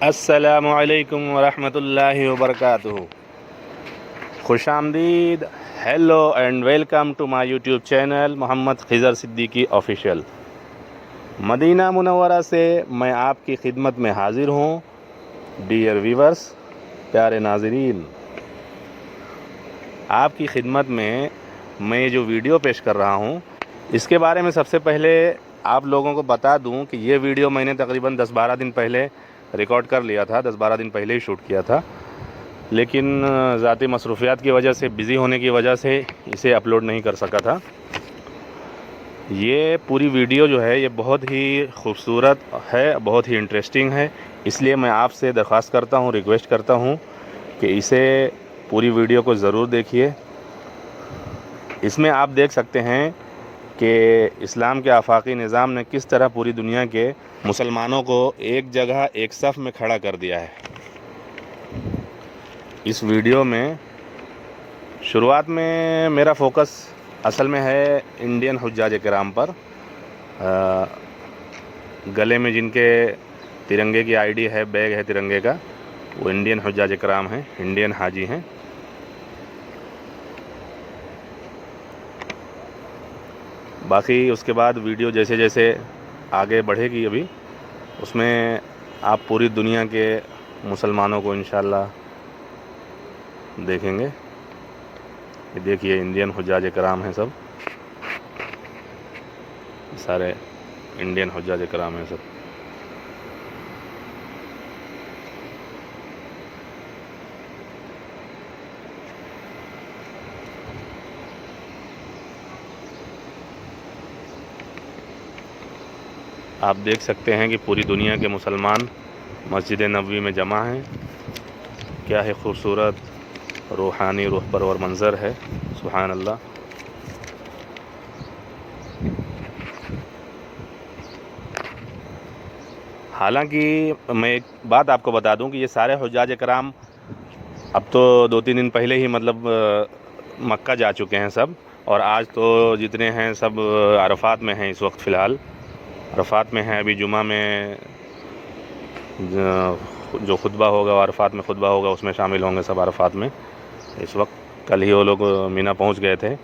السلام علیکم ورحمۃ اللہ وبرکاتہ۔ خوش آمدید، hello and welcome to my YouTube channel Muhammad Khizar Siddiqui official. Madinah Munawwarah سے میں آپ کی خدمت میں حاضر ہوں۔ ڈیئر ویورز، پیارے ناظرین، آپ کی خدمت میں جو ویڈیو پیش کر رہا ہوں اس کے بارے میں سب سے پہلے آپ لوگوں کو بتا دوں کہ یہ ویڈیو میں نے تقریباً 10-12 دن پہلے ریکارڈ کر لیا تھا، 10-12 دن پہلے ہی شوٹ کیا تھا، لیکن ذاتی مصروفیات کی وجہ سے، بزی ہونے کی وجہ سے اسے اپلوڈ نہیں کر سکا تھا۔ یہ پوری ویڈیو جو ہے یہ بہت ہی خوبصورت ہے، بہت ہی انٹرسٹنگ ہے، اس لیے میں آپ سے درخواست کرتا ہوں، ریکویسٹ کرتا ہوں کہ اسے پوری ویڈیو کو ضرور دیکھیے۔ اس میں آپ دیکھ سکتے ہیں کہ اسلام کے آفاقی نظام نے کس طرح پوری دنیا کے مسلمانوں کو ایک جگہ، ایک صف میں کھڑا کر دیا ہے۔ اس ویڈیو میں شروعات میں میرا فوکس اصل میں ہے انڈین حجاج کرام پر، گلے میں جن کے ترنگے کی آئی ڈی ہے، بیگ ہے ترنگے کا، وہ انڈین حجاج کرام ہیں، انڈین حاجی ہیں۔ باقی اس کے بعد ویڈیو جیسے جیسے آگے بڑھے گی ابھی اس میں آپ پوری دنیا کے مسلمانوں کو انشاءاللہ دیکھیں گے۔ یہ دیکھیے انڈین حجاج کرام ہیں، سب سارے انڈین حجاج کرام ہیں سب۔ آپ دیکھ سکتے ہیں کہ پوری دنیا کے مسلمان مسجد نبوی میں جمع ہیں۔ کیا ہے خوبصورت، روحانی، روح پرور منظر ہے، سبحان اللہ۔ حالانکہ میں ایک بات آپ کو بتا دوں کہ یہ سارے حجاج کرام اب تو 2-3 دن پہلے ہی مطلب مکہ جا چکے ہیں سب، اور آج تو جتنے ہیں سب عرفات میں ہیں اس وقت، فی الحال عرفات میں ہیں۔ ابھی جمعہ میں جو خطبہ ہوگا، عرفات میں خطبہ ہوگا، اس میں شامل ہوں گے سب عرفات میں اس وقت۔ کل ہی وہ لوگ مینا پہنچ گئے تھے۔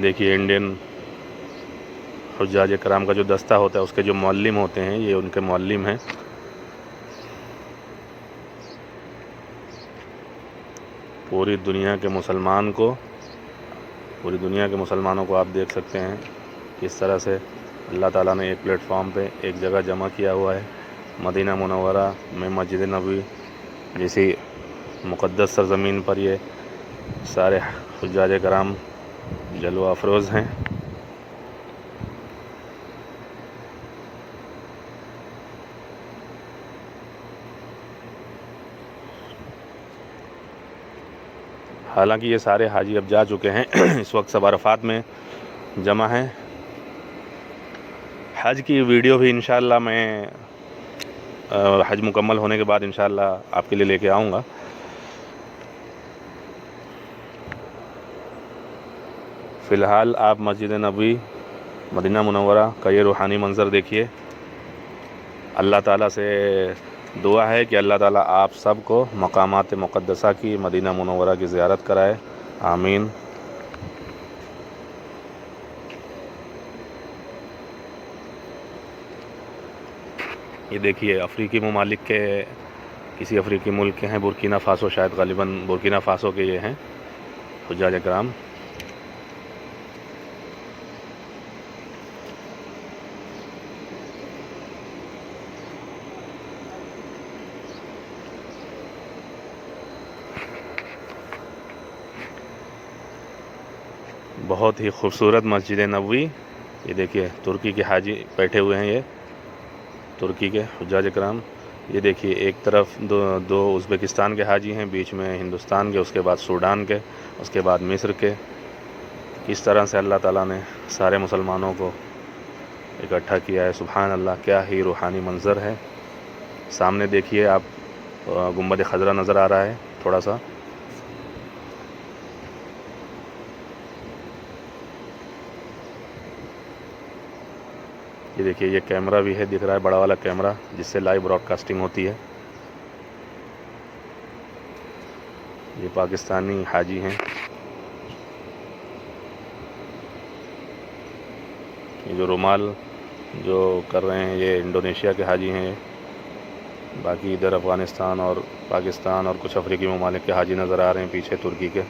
دیکھیے انڈین حجاج کرام کا جو دستہ ہوتا ہے، اس کے جو معلم ہوتے ہیں، یہ ان کے معلم ہیں۔ پوری دنیا کے مسلمانوں کو آپ دیکھ سکتے ہیں کس طرح سے اللہ تعالیٰ نے ایک پلیٹ فارم پہ ایک جگہ جمع کیا ہوا ہے۔ مدینہ منورہ میں مسجد نبوی جیسی مقدس سرزمین پر یہ سارے حجاج کرام جلوہ افروز ہیں۔ حالانکہ یہ سارے حاجی اب جا چکے ہیں، اس وقت سب عرفات میں جمع ہیں۔ حج کی ویڈیو بھی انشاءاللہ میں حج مکمل ہونے کے بعد انشاءاللہ آپ کے لیے لے کے آؤں گا۔ فی الحال آپ مسجد نبوی مدینہ منورہ کا یہ روحانی منظر دیکھیے۔ اللہ تعالیٰ سے دعا ہے کہ اللہ تعالیٰ آپ سب کو مقامات مقدسہ کی، مدینہ منورہ کی زیارت کرائے، آمین۔ یہ دیکھیے افریقی ممالک کے، کسی افریقی ملک کے ہیں، برکینا فاسو، شاید غالباً برکینا فاسو کے یہ ہیں حجاج کرام۔ بہت ہی خوبصورت مسجد نبوی۔ یہ دیکھیے ترکی کے حاجی بیٹھے ہوئے ہیں، یہ ترکی کے حجاج کرام۔ یہ دیکھیے ایک طرف دو ازبکستان کے حاجی ہیں، بیچ میں ہندوستان کے، اس کے بعد سوڈان کے، اس کے بعد مصر کے۔ کس طرح سے اللہ تعالیٰ نے سارے مسلمانوں کو اکٹھا کیا ہے۔ سبحان اللہ، کیا ہی روحانی منظر ہے۔ سامنے دیکھیے آپ، گنبد خضرا نظر آ رہا ہے تھوڑا سا۔ یہ دیکھیے، یہ کیمرہ بھی ہے، دکھ رہا ہے بڑا والا کیمرہ جس سے لائیو براڈ کاسٹنگ ہوتی ہے۔ یہ پاکستانی حاجی ہیں، یہ جو رومال جو کر رہے ہیں یہ انڈونیشیا کے حاجی ہیں۔ باقی ادھر افغانستان اور پاکستان اور کچھ افریقی ممالک کے حاجی نظر آ رہے ہیں پیچھے، ترکی کے۔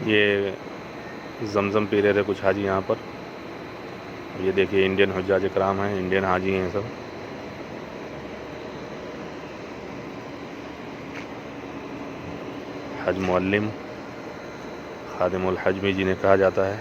یہ زمزم پی رہے تھے کچھ حاجی یہاں پر۔ یہ دیکھیے انڈین حجاج کرام ہیں، انڈین حاجی ہیں سب۔ حج معلم، خادم الحج بھی جنہیں کہا جاتا ہے۔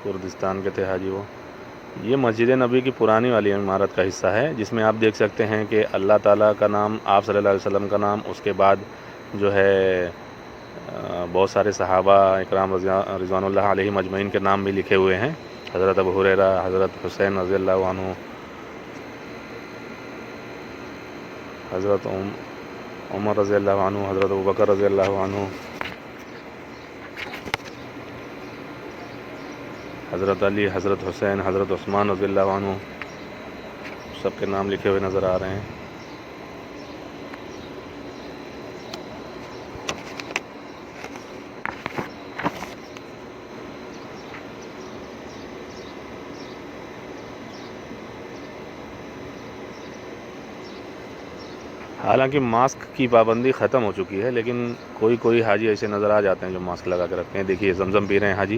کردستان کے تھے حاجی وہ۔ یہ مسجد نبی کی پرانی والی عمارت کا حصہ ہے، جس میں آپ دیکھ سکتے ہیں کہ اللہ تعالیٰ کا نام، آپ صلی اللہ علیہ وسلم کا نام، اس کے بعد جو ہے بہت سارے صحابہ اکرام رضوان اللہ علیہم اجمعین کے نام بھی لکھے ہوئے ہیں۔ حضرت ابو ہریرہ، حضرت حسین رضی اللہ عنہ، حضرت عمر رضی اللہ عنہ، حضرت ابوبکر رضی اللہ عنہ، حضرت علی، حضرت حسین، حضرت عثمان رضی اللہ عنہ، سب کے نام لکھے ہوئے نظر آ رہے ہیں۔ حالانکہ ماسک کی پابندی ختم ہو چکی ہے، لیکن کوئی حاجی ایسے نظر آ جاتے ہیں جو ماسک لگا کے رکھتے ہیں۔ دیکھیے زمزم پی رہے ہیں حاجی۔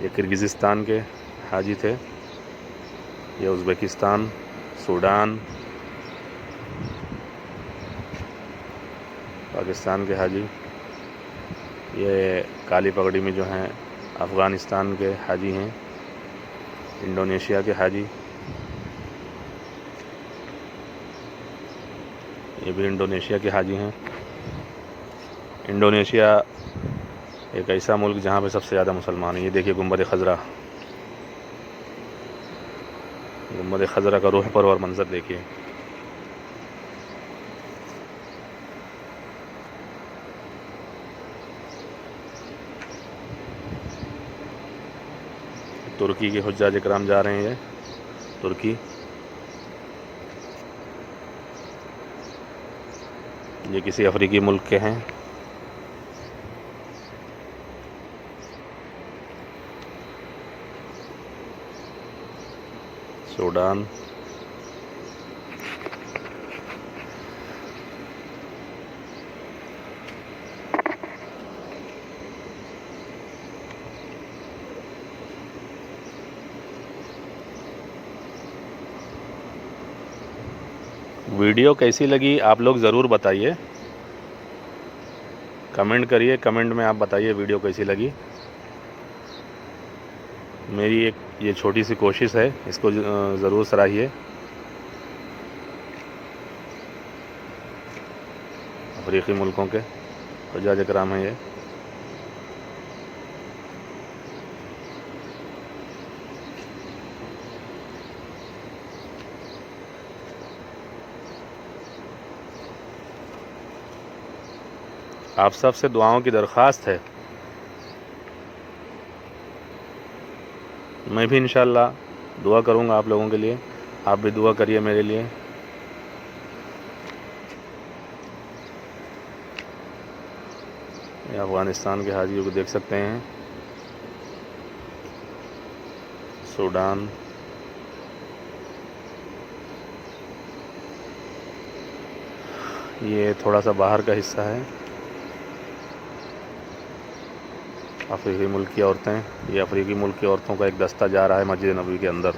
یہ کرغزستان کے حاجی تھے، یہ ازبکستان، سوڈان، پاکستان کے حاجی۔ یہ کالی پگڑی میں جو ہیں افغانستان کے حاجی ہیں، انڈونیشیا کے حاجی۔ یہ بھی انڈونیشیا کے حاجی ہیں۔ انڈونیشیا ایک ایسا ملک جہاں پہ سب سے زیادہ مسلمان ہیں۔ یہ دیکھیے گنبد خضرا، گنبد خضرا کا روح پرور منظر دیکھیے۔ ترکی کے حجاج اکرام جا رہے ہیں، یہ ترکی۔ یہ کسی افریقی ملک کے ہیں۔ سوڈان، ویڈیو کیسی لگی آپ لوگ ضرور بتائیے، کمنٹ کریے، کمنٹ میں آپ بتائیے ویڈیو کیسی لگی۔ میری ایک یہ چھوٹی سی کوشش ہے، اس کو ضرور سراہیے۔ افریقی ملکوں کے حجاج اکرام ہیں یہ۔ آپ سب سے دعاؤں کی درخواست ہے، میں بھی انشاءاللہ دعا کروں گا آپ لوگوں کے لیے، آپ بھی دعا کریے میرے لیے۔ یہ افغانستان کے حاجیوں کو دیکھ سکتے ہیں، سوڈان، یہ تھوڑا سا باہر کا حصہ ہے، افریقی ملک کی عورتیں۔ یہ افریقی ملک کی عورتوں کا ایک دستہ جا رہا ہے مسجد نبوی کے اندر۔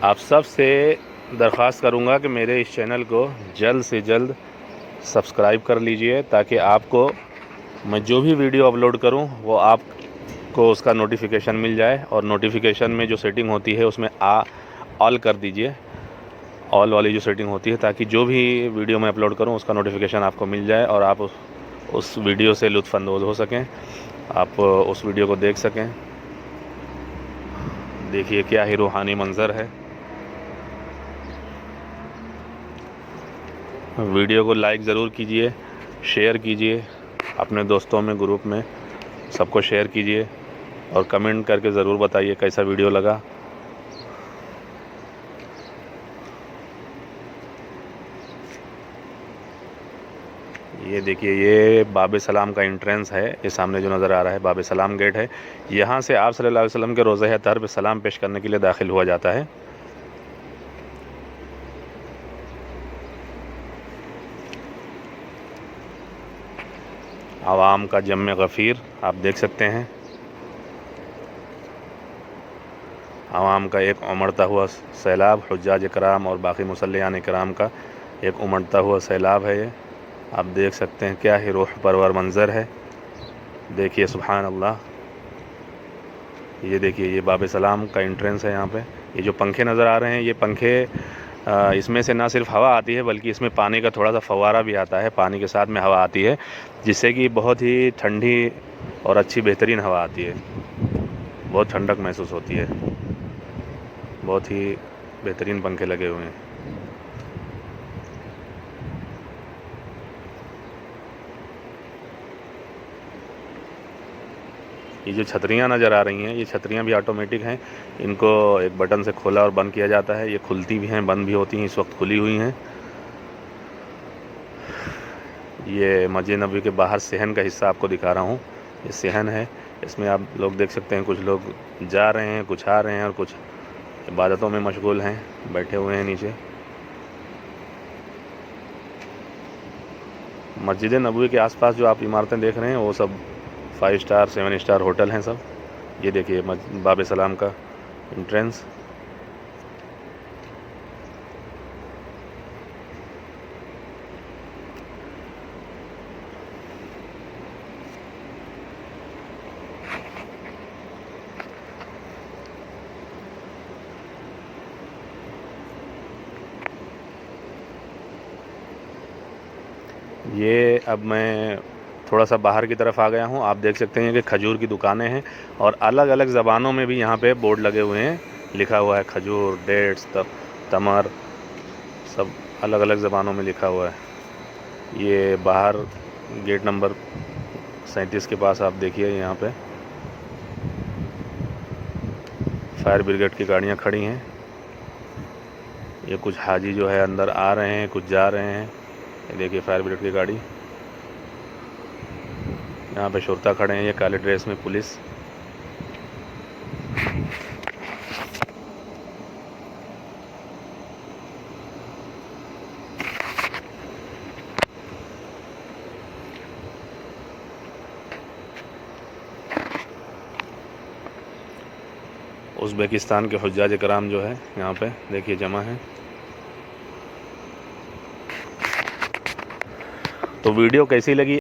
آپ سب سے درخواست کروں گا کہ میرے اس چینل کو جلد سے جلد سبسکرائب کر لیجئے، تاکہ آپ کو میں جو بھی ویڈیو اپلوڈ کروں وہ آپ کو اس کا نوٹیفیکیشن مل جائے، اور نوٹیفیکیشن میں جو سیٹنگ ہوتی ہے اس میں آل کر دیجئے، آل والی جو سیٹنگ ہوتی ہے، تاکہ جو بھی ویڈیو میں اپلوڈ کروں اس کا نوٹیفیکیشن آپ کو مل جائے اور آپ اس ویڈیو سے لطف اندوز ہو سکیں، آپ اس ویڈیو کو دیکھ سکیں۔ دیکھیے کیا ہی روحانی منظر ہے۔ ویڈیو کو لائک ضرور کیجئے، شیئر کیجئے، اپنے دوستوں میں، گروپ میں سب کو شیئر کیجئے، اور کمنٹ کر کے ضرور بتائیے کیسا ویڈیو لگا۔ یہ دیکھیے، یہ باب سلام کا انٹرنس ہے، یہ سامنے جو نظر آ رہا ہے باب سلام گیٹ ہے۔ یہاں سے آپ صلی اللہ علیہ وسلم کے روضہ اطہر پہ سلام پیش کرنے کے لیے داخل ہوا جاتا ہے۔ عوام کا جم غفیر آپ دیکھ سکتے ہیں، عوام کا ایک امڑتا ہوا سیلاب، حجاج کرام اور باقی مصلیان کرام کا ایک امڑتا ہوا سیلاب ہے۔ یہ آپ دیکھ سکتے ہیں، کیا ہی روح پرور منظر ہے۔ دیکھیے سبحان اللہ، یہ دیکھیے، یہ باب سلام کا انٹرنس ہے۔ یہاں پہ یہ جو پنکھے نظر آ رہے ہیں، یہ پنکھے اس میں سے نہ صرف ہوا آتی ہے بلکہ اس میں پانی کا تھوڑا سا فوارہ بھی آتا ہے، پانی کے ساتھ میں ہوا آتی ہے، جس سے کہ بہت ہی ٹھنڈی اور اچھی بہترین ہوا آتی ہے، بہت ٹھنڈک محسوس ہوتی ہے۔ بہت ہی بہترین پنکھے لگے ہوئے ہیں۔ یہ جو چھتریاں نظر آ رہی ہیں، یہ چھتریاں بھی آٹومیٹک ہیں، ان کو ایک بٹن سے کھولا اور بند کیا جاتا ہے۔ یہ کھلتی بھی ہیں، بند بھی ہوتی ہیں، اس وقت کھلی ہوئی ہیں۔ یہ مسجد نبوی کے باہر صحن کا حصہ آپ کو دکھا رہا ہوں، یہ صحن ہے، اس میں آپ لوگ دیکھ سکتے ہیں، کچھ لوگ جا رہے ہیں، کچھ آ رہے ہیں، اور کچھ عبادتوں میں مشغول ہیں، بیٹھے ہوئے ہیں نیچے۔ مسجد نبوی کے آس پاس جو آپ عمارتیں دیکھ رہے ہیں وہ سب 5 اسٹار 7 اسٹار ہوٹل ہیں سب۔ یہ دیکھیے باب سلام کا انٹرنس۔ یہ اب میں تھوڑا سا باہر کی طرف آ گیا ہوں، آپ دیکھ سکتے ہیں کہ کھجور کی دکانیں ہیں، اور الگ الگ زبانوں میں بھی یہاں پہ بورڈ لگے ہوئے ہیں، لکھا ہوا ہے کھجور، ڈیٹس، تمر، سب الگ الگ زبانوں میں لکھا ہوا ہے۔ یہ باہر گیٹ نمبر 37 کے پاس آپ دیکھیے، یہاں پہ فائر بریگیڈ کی گاڑیاں کھڑی ہیں۔ یہ کچھ حاجی جو ہے اندر آ رہے ہیں، کچھ جا رہے ہیں۔ یہ دیکھیے فائر بریگیڈ کی گاڑی، یہاں پہ شرطا کھڑے ہیں، یہ کالے ڈریس میں پولیس۔ ازبکستان کے حجاج کرام جو ہے یہاں پہ دیکھیے جمع ہیں۔ تو ویڈیو کیسی لگی